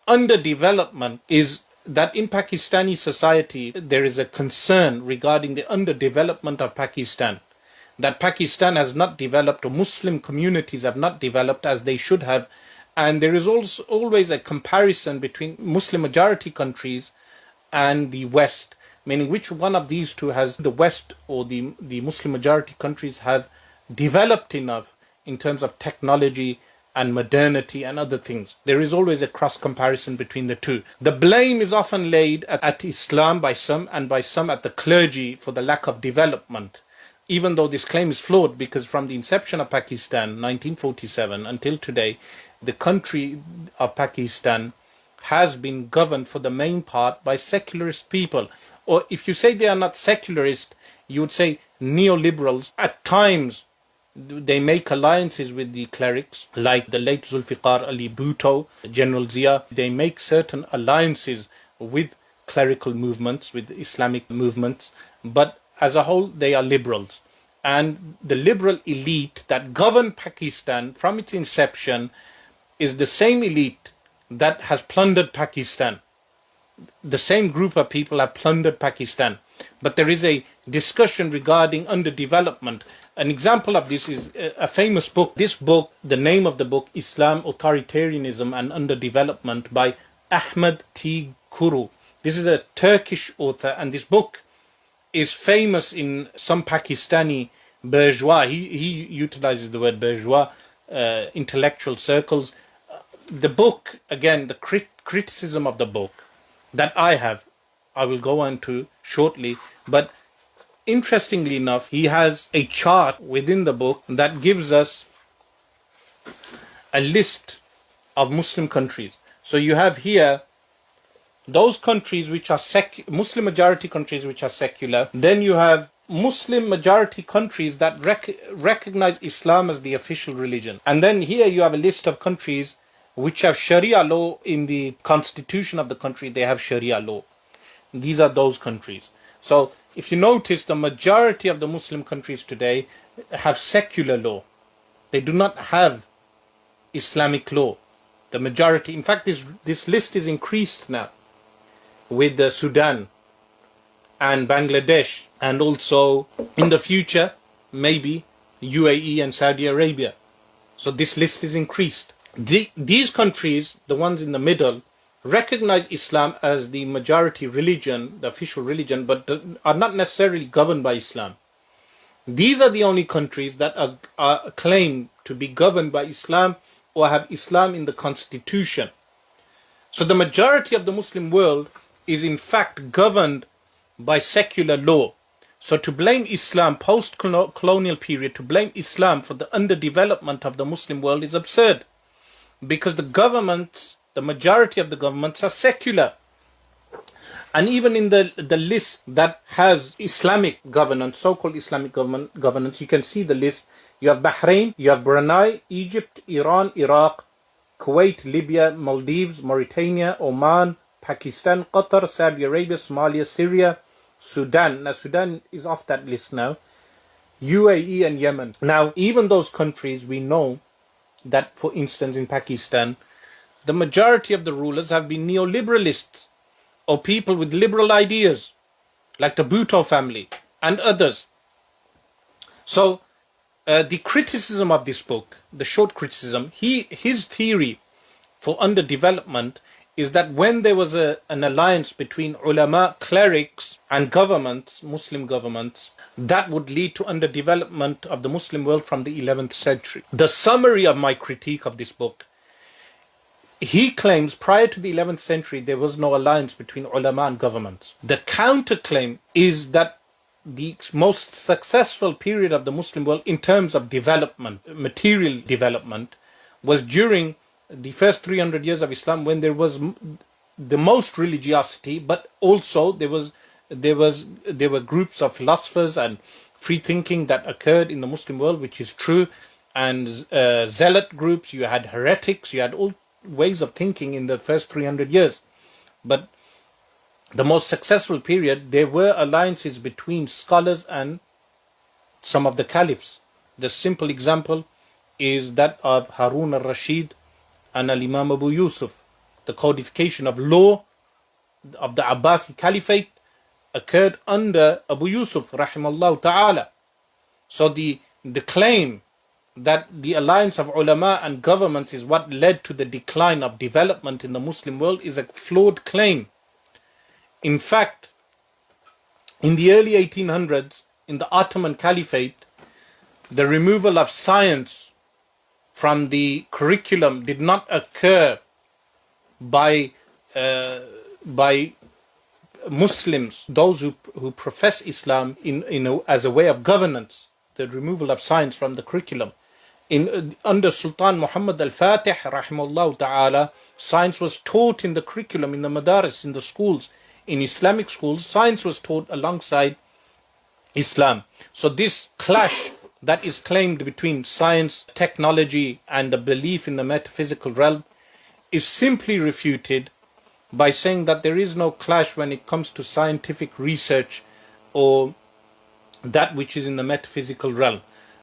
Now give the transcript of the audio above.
underdevelopment is that in Pakistani society there is a concern regarding the underdevelopment of Pakistan. That Pakistan has not developed, or Muslim communities have not developed as they should have. And there is also always a comparison between Muslim majority countries and the West, meaning which one of these two has the West or the Muslim majority countries have developed enough in terms of technology and modernity and other things. There is always a cross comparison between the two. The blame is often laid at Islam by some, and by some at the clergy for the lack of development. Even though this claim is flawed, because from the inception of Pakistan, 1947, until today, the country of Pakistan has been governed for the main part by secularist people. Or if you say they are not secularist, you would say neoliberals. At times, they make alliances with the clerics, like the late Zulfiqar Ali Bhutto, General Zia. They make certain alliances with clerical movements, with Islamic movements, but as a whole, they are liberals. And the liberal elite that governed Pakistan from its inception is the same elite that has plundered Pakistan. The same group of people have plundered Pakistan. But there is a discussion regarding underdevelopment. An example of this is a famous book. This book, the name of the book, Islam, Authoritarianism and Underdevelopment, by Ahmed T. Kuru. This is a Turkish author, and this book is famous in some Pakistani bourgeois. He utilizes the word bourgeois, intellectual circles. The book, again, the criticism of the book that I will go on to shortly. But interestingly enough, he has a chart within the book that gives us a list of Muslim countries. So you have here those countries which are Muslim majority countries which are secular. Then you have Muslim majority countries that recognize Islam as the official religion. And then here you have a list of countries which have Sharia law in the constitution of the country. They have Sharia law. These are those countries. So if you notice, the majority of the Muslim countries today have secular law. They do not have Islamic law. The majority, in fact, this list is increased now with Sudan and Bangladesh, and also in the future maybe UAE and Saudi Arabia. So this list is increased. These countries, the ones in the middle, recognize Islam as the majority religion, the official religion, but are not necessarily governed by Islam. These are the only countries that are claimed to be governed by Islam or have Islam in the constitution. So the majority of the Muslim world is in fact governed by secular law. So to blame Islam post-colonial period, to blame Islam for the underdevelopment of the Muslim world is absurd, because the governments, the majority of the governments are secular. And even in the list that has Islamic governance, so-called Islamic governance, you can see the list. You have Bahrain, you have Brunei, Egypt, Iran, Iraq, Kuwait, Libya, Maldives, Mauritania, Oman, Pakistan, Qatar, Saudi Arabia, Somalia, Syria, Sudan. Now Sudan is off that list now. UAE and Yemen. Now even those countries, we know that, for instance, in Pakistan, the majority of the rulers have been neoliberalists or people with liberal ideas, like the Bhutto family and others. So the criticism of this book, the short criticism, his theory for underdevelopment is that when there was an alliance between ulama, clerics and governments, Muslim governments, that would lead to underdevelopment of the Muslim world from the 11th century. The summary of my critique of this book: he claims prior to the 11th century there was no alliance between ulama and governments. The counterclaim is that the most successful period of the Muslim world in terms of development, material development, was during the first 300 years of Islam, when there was the most religiosity, but also there were groups of philosophers and free thinking that occurred in the Muslim world, which is true, and zealot groups. You had heretics, you had all ways of thinking in the first 300 years. But the most successful period, there were alliances between scholars and some of the caliphs. The simple example is that of Harun al-Rashid and al-Imam Abu Yusuf. the codification of law of the Abbasi Caliphate occurred under Abu Yusuf rahimallahu ta'ala. So the claim that the alliance of ulama and governments is what led to the decline of development in the Muslim world is a flawed claim. In fact, in the early 1800s, in the Ottoman Caliphate, the removal of science from the curriculum did not occur by Muslims, those who profess Islam as a way of governance. The removal of science from the curriculum. Under Sultan Muhammad al-Fatih rahimahullah ta'ala, science was taught in the curriculum, in the madaris, in the schools. In Islamic schools, science was taught alongside Islam. So this clash that is claimed between science, technology, and the belief in the metaphysical realm is simply refuted by saying that there is no clash when it comes to scientific research or that which is in the metaphysical realm.